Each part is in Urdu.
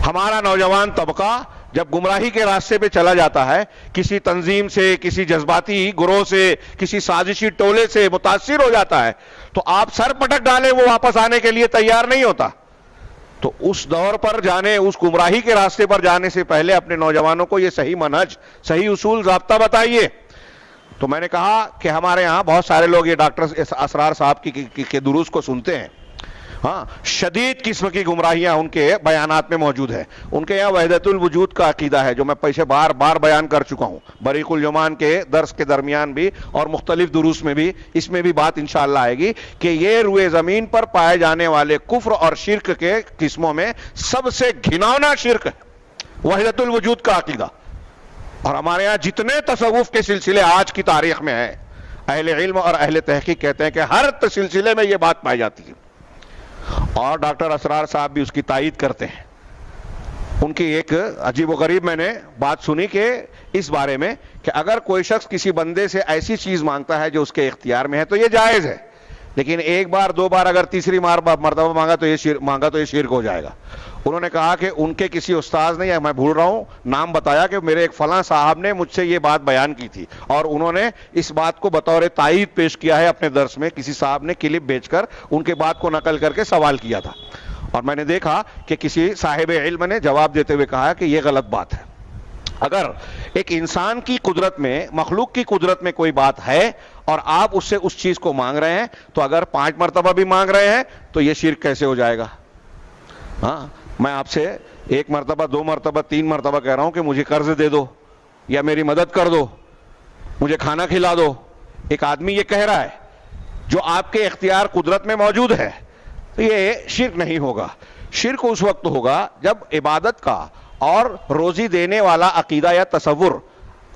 ہمارا نوجوان طبقہ جب گمراہی کے راستے پہ چلا جاتا ہے، کسی تنظیم سے، کسی جذباتی گروہ سے، کسی سازشی ٹولے سے متاثر ہو جاتا ہے، تو آپ سر پٹک ڈالیں وہ واپس آنے کے لیے تیار نہیں ہوتا۔ تو اس دور پر جانے، اس گمراہی کے راستے پر جانے سے پہلے اپنے نوجوانوں کو یہ صحیح منہج، صحیح اصول ضابطہ بتائیے۔ تو میں نے کہا کہ ہمارے ہاں بہت سارے لوگ یہ ڈاکٹر اسرار صاحب کی دروس کو سنتے ہیں، ہاں شدید قسم کی گمراہیاں ان کے بیانات میں موجود ہے۔ ان کے یہاں وحدت الوجود کا عقیدہ ہے جو میں پیچھے بار بار بیان کر چکا ہوں، بریق الجمان کے درس کے درمیان بھی اور مختلف دروس میں بھی، اس میں بھی بات انشاءاللہ آئے گی کہ یہ روئے زمین پر پائے جانے والے کفر اور شرک کے قسموں میں سب سے گھناؤنا شرک ہے وحدت الوجود کا عقیدہ۔ اور ہمارے یہاں جتنے تصوف کے سلسلے آج کی تاریخ میں ہیں، اہل علم اور اہل تحقیق کہتے ہیں کہ ہر سلسلے میں یہ بات پائی جاتی ہے، اور ڈاکٹر اسرار صاحب بھی اس کی تائید کرتے ہیں۔ ان کی ایک عجیب و غریب میں نے بات سنی کہ اس بارے میں کہ اگر کوئی شخص کسی بندے سے ایسی چیز مانگتا ہے جو اس کے اختیار میں ہے تو یہ جائز ہے، لیکن ایک بار دو بار اگر تیسری مرتبہ مانگا تو یہ شرک ہو جائے گا۔ انہوں نے کہا کہ ان کے کسی استاذ نے، یا میں بھول رہا ہوں نام، بتایا کہ میرے ایک فلاں صاحب نے مجھ سے یہ بات بیان کی تھی، اور انہوں نے اس بات کو بطور تائید پیش کیا ہے اپنے درس میں۔ کسی صاحب نے کلپ بیچ کر ان کے بات کو نقل کر کے سوال کیا تھا، اور میں نے دیکھا کہ کسی صاحب علم نے جواب دیتے ہوئے کہا کہ یہ غلط بات ہے۔ اگر ایک انسان کی قدرت میں، مخلوق کی قدرت میں کوئی بات ہے اور آپ اس سے اس چیز کو مانگ رہے ہیں، تو اگر 5 مرتبہ بھی مانگ رہے ہیں تو یہ شرک کیسے ہو جائے گا؟ ہاں، میں آپ سے 1 مرتبہ، 2 مرتبہ، 3 مرتبہ کہہ رہا ہوں کہ مجھے قرض دے دو، یا میری مدد کر دو، مجھے کھانا کھلا دو۔ ایک آدمی یہ کہہ رہا ہے جو آپ کے اختیار قدرت میں موجود ہے، تو یہ شرک نہیں ہوگا۔ شرک اس وقت ہوگا جب عبادت کا اور روزی دینے والا عقیدہ یا تصور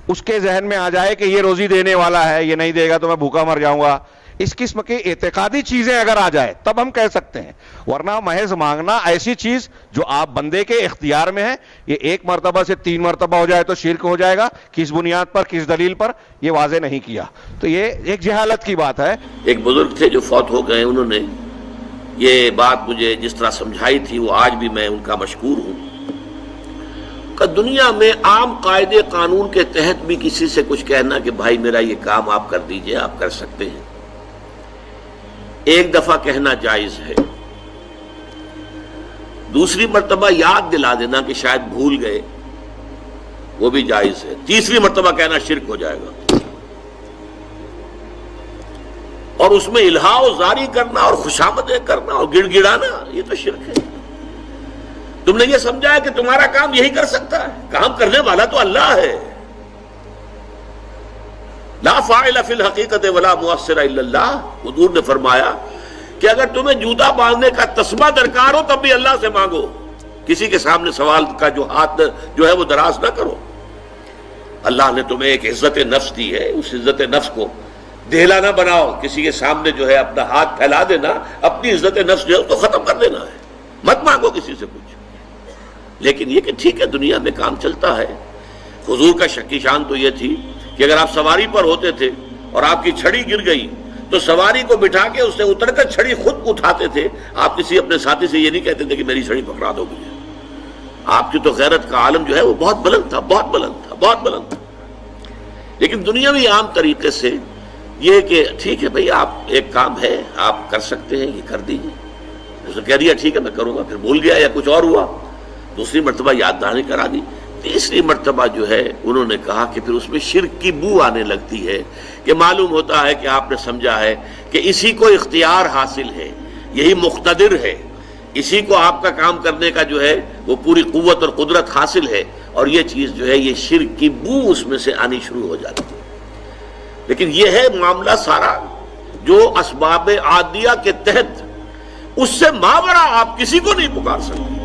اس کے ذہن میں آ جائے کہ یہ روزی دینے والا ہے، یہ نہیں دے گا تو میں بھوکا مر جاؤں گا۔ اس قسم کی اعتقادی چیزیں اگر آ جائے تب ہم کہہ سکتے ہیں، ورنہ محض مانگنا ایسی چیز جو آپ بندے کے اختیار میں ہے، یہ 1 مرتبہ سے 3 مرتبہ ہو جائے تو شرک ہو جائے گا۔ کس بنیاد پر، کس دلیل پر، یہ واضح نہیں کیا، تو یہ ایک جہالت کی بات ہے۔ ایک بزرگ تھے جو فوت ہو گئے، انہوں نے یہ بات مجھے جس طرح سمجھائی تھی وہ آج بھی میں ان کا مشکور ہوں کہ دنیا میں عام قاعدے قانون کے تحت بھی کسی سے کچھ کہنا کہ بھائی میرا یہ کام آپ کر دیجئے، آپ کر سکتے ہیں، ایک دفعہ کہنا جائز ہے، دوسری مرتبہ یاد دلا دینا کہ شاید بھول گئے، وہ بھی جائز ہے، تیسری مرتبہ کہنا شرک ہو جائے گا۔ اور اس میں الہا و زاری کرنا اور خوشامدیں کرنا اور گڑ گڑانا، یہ تو شرک ہے۔ تم نے یہ سمجھا ہے کہ تمہارا کام یہی کر سکتا ہے، کام کرنے والا تو اللہ ہے۔ لا فاعل فی الحقیقت ولا مؤثر الا اللہ۔ حضور نے فرمایا کہ اگر تمہیں جوتا باندھنے کا تسمہ درکار ہو تب بھی اللہ سے مانگو، کسی کے سامنے سوال کا جو ہاتھ جو ہے وہ دراز نہ کرو۔ اللہ نے تمہیں ایک عزت نفس دی ہے، اس عزت نفس کو دہلا نہ بناؤ، کسی کے سامنے جو ہے اپنا ہاتھ پھیلا دینا، اپنی عزت نفس جو ہے اس کو ختم کر دینا ہے، مت مانگو کسی سے کچھ۔ لیکن یہ کہ ٹھیک ہے دنیا میں کام چلتا ہے۔ حضور کا شکی شان تو یہ تھی کہ اگر آپ سواری پر ہوتے تھے اور آپ کی چھڑی گر گئی تو سواری کو بٹھا کے اس سے اتر کر چھڑی خود اٹھاتے تھے، آپ کسی اپنے ساتھی سے یہ نہیں کہتے تھے کہ میری چھڑی پکڑا دو مجھے۔ آپ کی تو غیرت کا عالم جو ہے وہ بہت بلند تھا، بہت بلند تھا، بہت بلند تھا۔ لیکن دنیاوی عام طریقے سے یہ کہ ٹھیک ہے بھئی آپ ایک کام ہے آپ کر سکتے ہیں، یہ کر دیجیے، اس نے کہہ دیا ٹھیک ہے میں کروں گا، پھر بھول گیا یا کچھ اور ہوا، دوسری مرتبہ یاد دہانی کرا دی، تیسری مرتبہ جو ہے انہوں نے کہا کہ پھر اس میں شرک کی بو آنے لگتی ہے کہ معلوم ہوتا ہے کہ آپ نے سمجھا ہے کہ اسی کو اختیار حاصل ہے، یہی مقتدر ہے، اسی کو آپ کا کام کرنے کا جو ہے وہ پوری قوت اور قدرت حاصل ہے، اور یہ چیز جو ہے یہ شرک کی بو اس میں سے آنی شروع ہو جاتی ہے۔ لیکن یہ ہے معاملہ سارا جو اسباب عادیہ کے تحت، اس سے ماورا آپ کسی کو نہیں پکار سکتے۔